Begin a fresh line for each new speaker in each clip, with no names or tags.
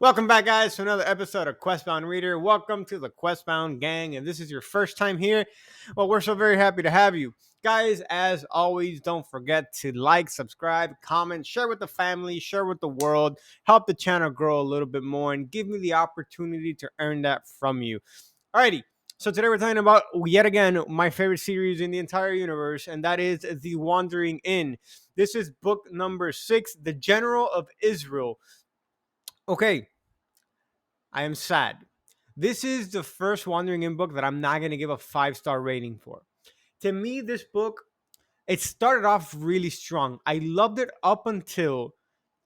Welcome back, guys, to another episode of Questbound Reader. Welcome to the Questbound Gang. And this is your first time here. Well, we're so very happy to have you. Guys, as always, don't forget to like, subscribe, comment, share with the family, share with the world, help the channel grow a little bit more, and give me the opportunity to earn that from you. Alrighty. So today we're talking about, yet again, my favorite series in the entire universe, and that is The Wandering Inn. This is book number 6, The General of Izril. Okay, I am sad. This is the first Wandering Inn book that I'm not going to give a 5-star rating for. To me, this book, it started off really strong. I loved it up until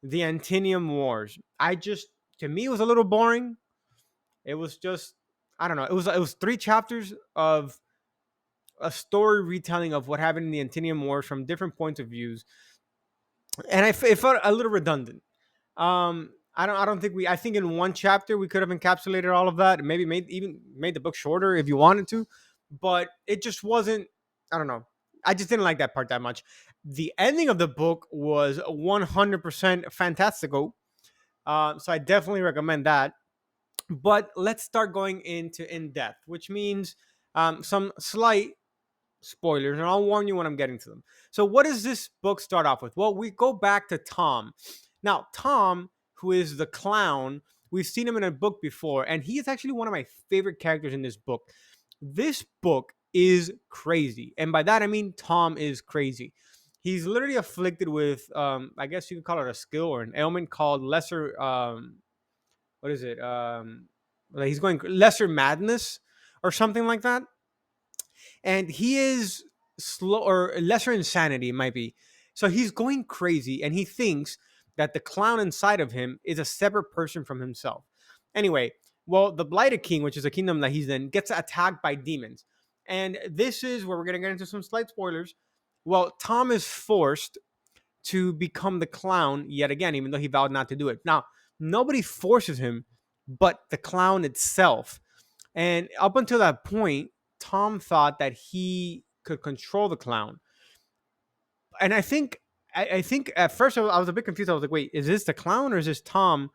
the Antinium Wars. To me, it was a little boring. It was just, I don't know. It was 3 chapters of a story retelling of what happened in the Antinium Wars from different points of views, and it felt a little redundant. I don't think I think in one chapter we could have encapsulated all of that, and maybe made the book shorter if you wanted to, but it just wasn't. I don't know. I just didn't like that part that much. The ending of the book was 100% fantastical, so I definitely recommend that. But let's start going into in depth, which means some slight spoilers, and I'll warn you when I'm getting to them. So, what does this book start off with? Well, we go back to Tom. Now, Tom, who is the clown, we've seen him in a book before, and he is actually one of my favorite characters in this book. This book is crazy, and by that I mean Tom is crazy. He's literally afflicted with, I guess you could call it a skill or an ailment called lesser. What is it? Like he's going lesser madness or something like that, and he is slow or lesser insanity, it might be. So he's going crazy, and he thinks that the clown inside of him is a separate person from himself. Anyway, well, the Blighted King, which is a kingdom that he's in, gets attacked by demons, and this is where we're going to get into some slight spoilers. Well, Tom is forced to become the clown yet again, even though he vowed not to do it. Now, nobody forces him, but the clown itself. And up until that point, Tom thought that he could control the clown. And I think at first I was a bit confused. I was like, wait, is this the clown or is this Tom?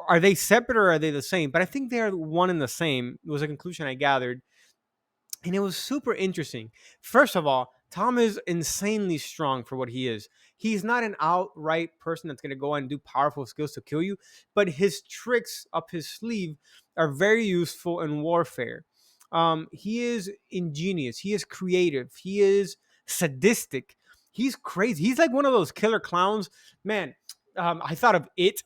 Are they separate or are they the same? But I think they are one and the same. It was a conclusion I gathered. And it was super interesting. First of all, Tom is insanely strong for what he is. He's not an outright person that's going to go and do powerful skills to kill you, but his tricks up his sleeve are very useful in warfare. He is ingenious. He is creative. He is sadistic. He's crazy. He's like one of those killer clowns. Man, I thought of it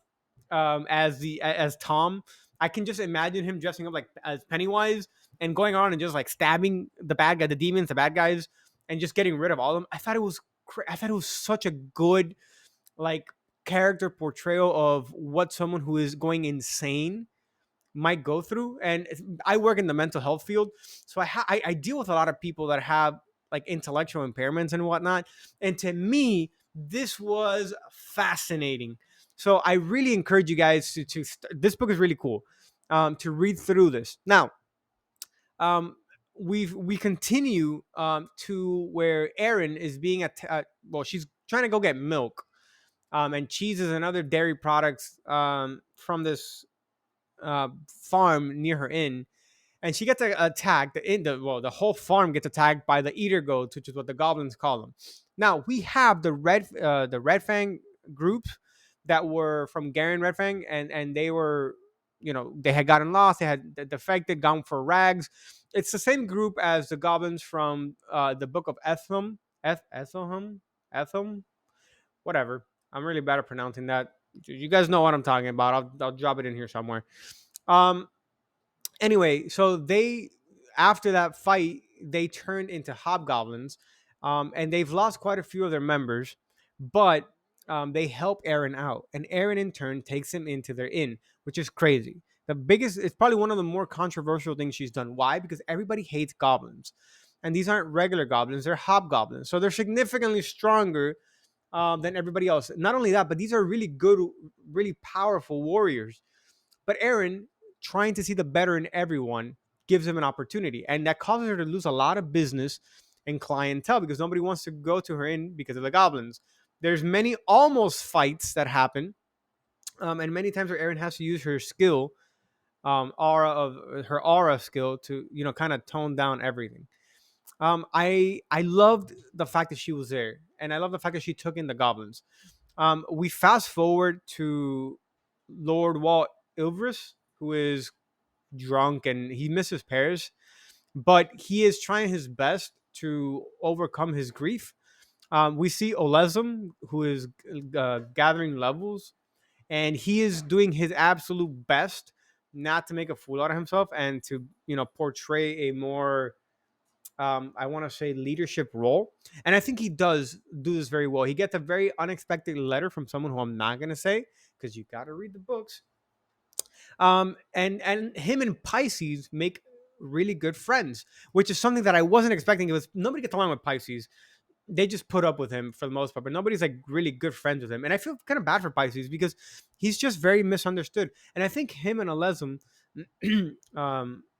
as Tom. I can just imagine him dressing up like as Pennywise and going on and just like stabbing the bad guy, the demons, the bad guys, and just getting rid of all of them. I thought it was such a good like character portrayal of what someone who is going insane might go through. And I work in the mental health field, so I deal with a lot of people that have like intellectual impairments and whatnot. And to me, this was fascinating. So I really encourage you guys this book is really cool, to read through this. Now, um, we continue to where Erin is being well, she's trying to go get milk, and cheeses and other dairy products from this farm near her inn, and she gets attacked. The whole farm gets attacked by the eater goats, which is what the goblins call them. Now we have the Red Fang group that were from Garen Red Fang, and they were, they had gotten lost, they had defected, gone for rags. It's the same group as the goblins from the book of Etham, whatever. I'm really bad at pronouncing that. You guys know what I'm talking about. I'll drop it in here somewhere. Um, anyway, so they, after that fight, they turned into hobgoblins, and they've lost quite a few of their members, but they help Aaron out, and Aaron in turn takes him into their inn, which is crazy. It's probably one of the more controversial things she's done. Why? Because everybody hates goblins, and these aren't regular goblins; they're hobgoblins, so they're significantly stronger than everybody else. Not only that, but these are really good, really powerful warriors. But Aaron, trying to see the better in everyone, gives him an opportunity. And that causes her to lose a lot of business and clientele because nobody wants to go to her inn because of the goblins. There's many almost fights that happen. And many times where Aaron has to use her skill, aura of her aura skill to kind of tone down everything. I loved the fact that she was there, and I love the fact that she took in the goblins. We fast forward to Lord Walt Ilvris, who is drunk and he misses Paris, but he is trying his best to overcome his grief. We see Olezum, who is gathering levels, and he is doing his absolute best not to make a fool out of himself and to portray a more I want to say leadership role. And I think he does do this very well. He gets a very unexpected letter from someone who I'm not going to say because you got to read the books. And him and Pisces make really good friends, which is something that I wasn't expecting. It was nobody gets along with Pisces. They just put up with him for the most part, but nobody's like really good friends with him. And I feel kind of bad for Pisces because he's just very misunderstood. And I think him and Alezum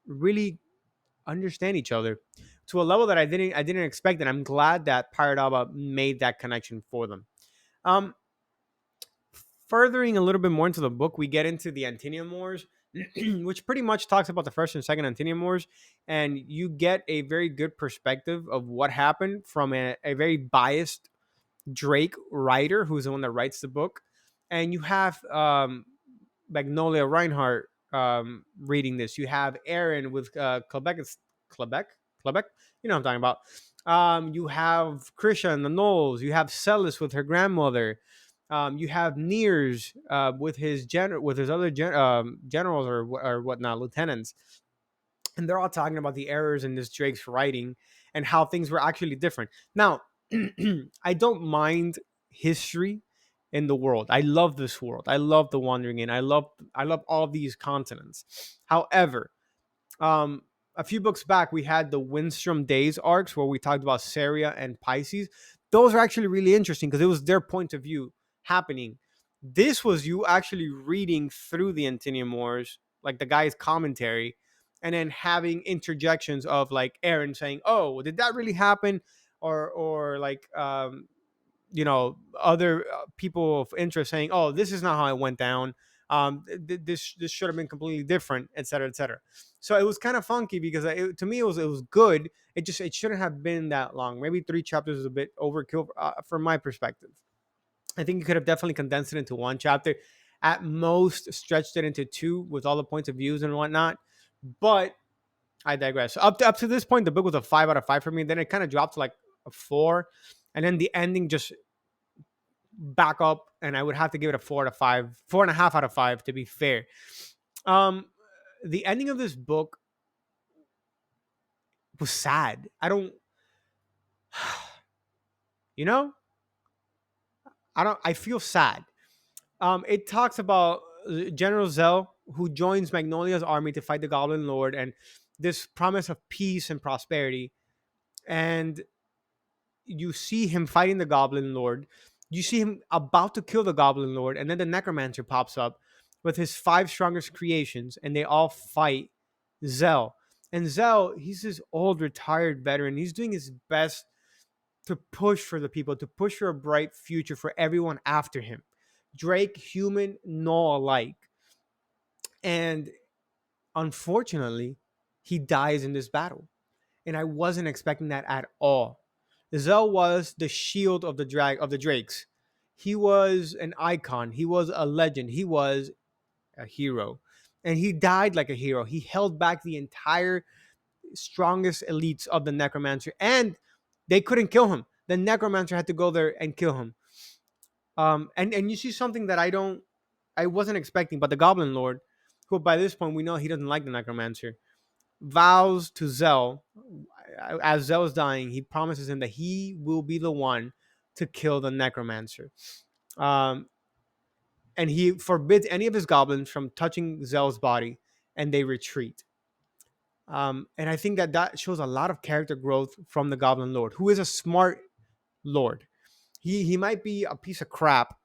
really understand each other to a level that I didn't expect. And I'm glad that Pirate Alba made that connection for them. Um, Furthering a little bit more into the book, we get into the Antinian Wars, which pretty much talks about the first and second Antinian Wars, and you get a very good perspective of what happened from a very biased Drake writer, who's the one that writes the book, and you have Magnolia Reinhardt reading this. You have Aaron with Quebec, Quebec. You know what I'm talking about. You have Krisha and the Knolls. You have Celis with her grandmother. You have Nears with his other generals or whatnot, lieutenants, and they're all talking about the errors in this Drake's writing and how things were actually different. Now, I don't mind history in the world. I love this world. I love the Wandering In. I love all these continents. However, um, a few books back, we had the Windstrom Days arcs where we talked about Saria and Pisces. Those are actually really interesting because it was their point of view happening. This was you actually reading through the Antinian Wars, like the guy's commentary, and then having interjections of like Aaron saying, "Oh, did that really happen?" Or like other people of interest saying, "Oh, this is not how it went down. This should have been completely different, etc., etc." So it was kind of funky because to me it was good. It shouldn't have been that long. Maybe 3 chapters is a bit overkill from my perspective. I think you could have definitely condensed it into one chapter. At most, stretched it into two with all the points of views and whatnot. But I digress. So up to this point, the book was a 5 out of 5 for me. Then it kind of dropped to like a 4, and then the ending just back up, and I would have to give it a 4 out of 5, 4.5 out of 5 to be fair. Um, the ending of this book was sad. I don't, you know, I don't. I feel sad. It talks about General Zell who joins Magnolia's army to fight the Goblin Lord, and this promise of peace and prosperity. And you see him fighting the Goblin Lord. You see him about to kill the Goblin Lord, and then the Necromancer pops up with his 5 strongest creations, and they all fight Zell. And Zell, he's this old retired veteran. He's doing his best to push for the people, to push for a bright future for everyone after him. Drake, human, Null alike. And unfortunately, he dies in this battle. And I wasn't expecting that at all. Zell was the shield of the Drakes. He was an icon. He was a legend. He was a hero. And he died like a hero. He held back the entire strongest elites of the Necromancer, and they couldn't kill him. The Necromancer had to go there and kill him. And you see something that I wasn't expecting, but the Goblin Lord, who by this point we know he doesn't like the Necromancer, vows to Zell, as Zell is dying, he promises him that he will be the one to kill the Necromancer. Um, and he forbids any of his goblins from touching Zell's body, and they retreat. And I think that shows a lot of character growth from the Goblin Lord, who is a smart lord. He might be a piece of crap,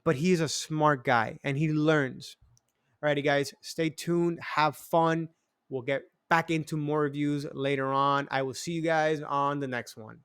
but he's a smart guy and he learns. Alrighty, guys, stay tuned, have fun. We'll get back into more reviews later on. I will see you guys on the next one.